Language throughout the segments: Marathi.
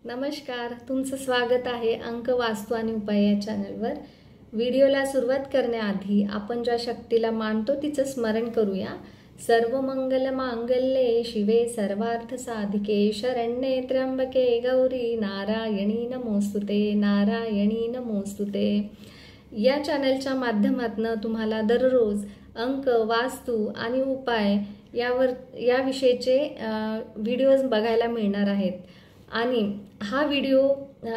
नमस्कार, तुमचं स्वागत आहे अंक वास्तू आणि उपाय या चॅनलवर। व्हिडिओला सुरुवात करण्याआधी आपण ज्या शक्तीला मानतो तिचं स्मरण करूया। सर्व मंगल मांगल्ये शिवे सर्वार्थ साधिके शरण्ये त्र्यंबके गौरी नारायणी नमोस्तुते नारायणी नमोस्तुते। या चॅनलच्या माध्यमातून तुम्हाला दररोज अंक वास्तू आणि उपाय या विषयीचे व्हिडिओज बघायला मिळणार आहेत आणि हा व्हिडिओ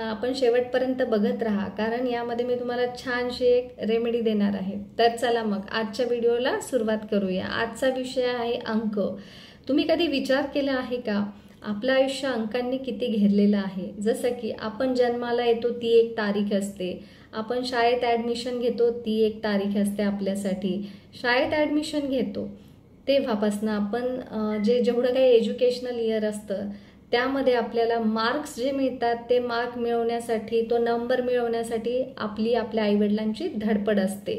आपण शेवटपर्यंत बघत राहा, कारण यामध्ये मी तुम्हाला छानशी एक रेमेडी देणार आहे। तर चला मग आजच्या व्हिडिओला सुरुवात करूया। आजचा विषय आहे अंक। तुम्ही कधी विचार केला आहे का आपलं आयुष्य अंकांनी किती घेरलेलं आहे? जसं की आपण जन्माला येतो ती एक तारीख असते, आपण शाळेत ॲडमिशन घेतो ती एक तारीख असते आपल्यासाठी। शाळेत ॲडमिशन घेतो तेव्हापासून आपण जेवढं काही एज्युकेशनल इयर असतं त्यामध्ये आपल्याला मार्क्स जे मिळतात ते मार्क मिळवण्यासाठी, तो नंबर मिळवण्यासाठी आपल्या आईवडिलांची धडपड असते।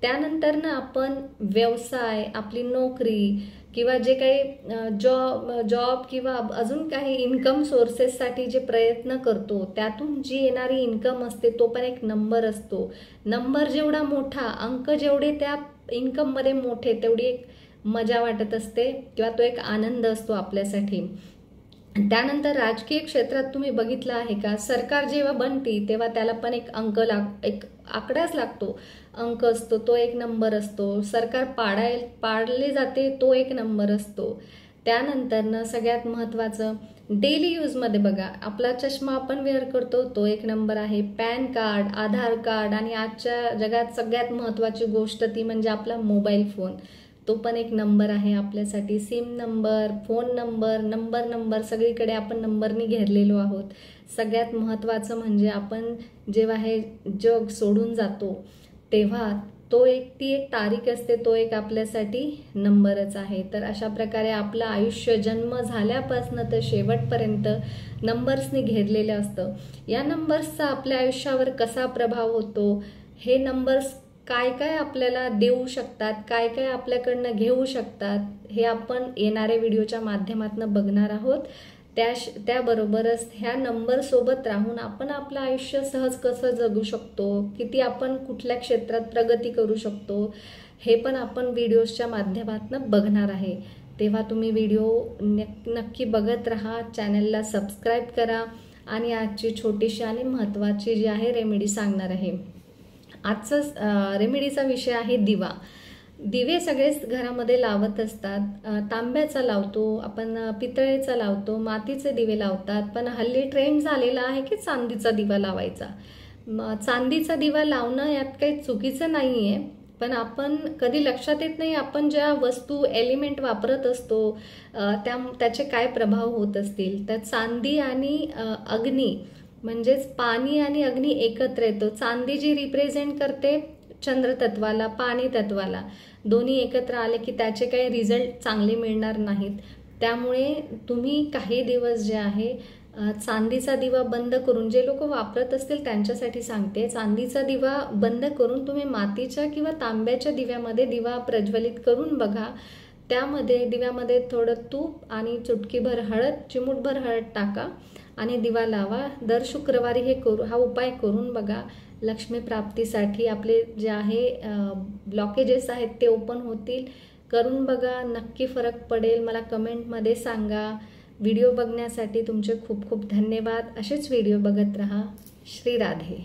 त्यानंतर ना आपण व्यवसाय, आपली नोकरी किंवा जे काही जॉब किंवा अजून काही इन्कम सोर्सेससाठी जे प्रयत्न करतो त्यातून जी येणारी इन्कम असते तो पण एक नंबर असतो। नंबर जेवढा मोठा, अंक जेवढे त्या इन्कममध्ये मोठे, तेवढी एक मजा वाटत असते किंवा तो एक आनंद असतो आपल्यासाठी। त्यानंतर राजकीय क्षेत्रात तुम्ही बघितलं आहे का, सरकार जेव्हा बनती तेव्हा त्याला पण एक एक आकडाच लागतो, अंक असतो, तो एक नंबर असतो। सरकार पाडले जाते तो एक नंबर असतो। त्यानंतर सगळ्यात महत्त्वाचं डेली यूजमध्ये बघा, आपला चष्मा आपण वेअर करतो तो एक नंबर आहे। पॅन कार्ड, आधार कार्ड आणि आजच्या जगात सगळ्यात महत्त्वाची गोष्ट ती म्हणजे आपला मोबाईल फोन, तो पण एक नंबर आहे आपल्यासाठी। सिम नंबर, फोन नंबर सगळीकडे आपण नंबरनी घेरलेलो आहोत। सगळ्यात महत्त्वाचं म्हणजे आपण जेव्हा हे जग सोडून जातो तेव्हा ती एक तारीख असते, तो एक आपल्यासाठी नंबरच आहे। तर अशा प्रकारे आपलं आयुष्य जन्म झाल्यापासून तर शेवटपर्यंत नंबर्सनी घेरलेलं असतं। या नंबर्सचा आपल्या आयुष्यावर कसा प्रभाव होतो, हे नंबर्स काय काय आपल्याला देऊ शकतात, काय काय आपल्याकडनं घेऊ शकतात, हे आपण येणाऱ्या व्हिडिओच्या माध्यमातून बघणार आहोत। त्याबरोबरच ह्या नंबर सोबत राहून आपण आपलं आयुष्य सहज कसं जगू शकतो, किती आपण कुठल्या क्षेत्रात प्रगती करू शकतो, हे पण आपण व्हिडिओच्या माध्यमातून बघणार आहे। तेव्हा तुम्ही व्हिडिओ नक्की बघत राहा, चॅनलला सबस्क्राईब करा आणि आजची छोटीशी आणि महत्त्वाची जी आहे रेमेडी सांगणार आहे। आजचा रेमेडीचा विषय आहे दिवा। दिवे सगळेच घरामध्ये लावत असतात, तांब्याचा लावतो आपण, पितळेचा लावतो, मातीचे दिवे लावतात, पण हल्ली ट्रेंड झालेला आहे की चांदीचा दिवा लावायचा। चांदीचा दिवा लावणं यात काही चुकीचं नाही आहे, पण आपण कधी लक्षात येत नाही आपण ज्या वस्तू एलिमेंट वापरत असतो त्याचे काय प्रभाव होत असतील। तर चांदी आणि अग्नी म्हणजेच पाणी आणि अग्नी एकत्र येतो। चांदी जी रिप्रेझेंट करते चंद्रतत्वाला, पाणी तत्वाला, दोन्ही एकत्र आले की त्याचे काही रिझल्ट चांगले मिळणार नाहीत। त्यामुळे तुम्ही काही दिवस जे आहे चांदीचा दिवा बंद करून, जे लोक वापरत असतील त्यांच्यासाठी सांगते, चांदीचा दिवा बंद करून तुम्ही मातीच्या किंवा तांब्याच्या दिव्यामध्ये दिवा प्रज्वलित करून बघा। त्यामध्ये दिव्यामध्ये थोडं तूप आणि चुटकीभर हळद, चिमूटभर हळद टाका आणि दिवा लावा। दर शुक्रवारी हा उपाय करून बघा। लक्ष्मी प्राप्तीसाठी आपले जे आहे ब्लॉकेजेस आहेत ते ओपन होतील। करून बघा, नक्की फरक पडेल, मला कमेंटमध्ये सांगा। व्हिडिओ बघण्यासाठी तुमचे खूप खूप धन्यवाद। असेच व्हिडिओ बघत राहा। श्री राधे।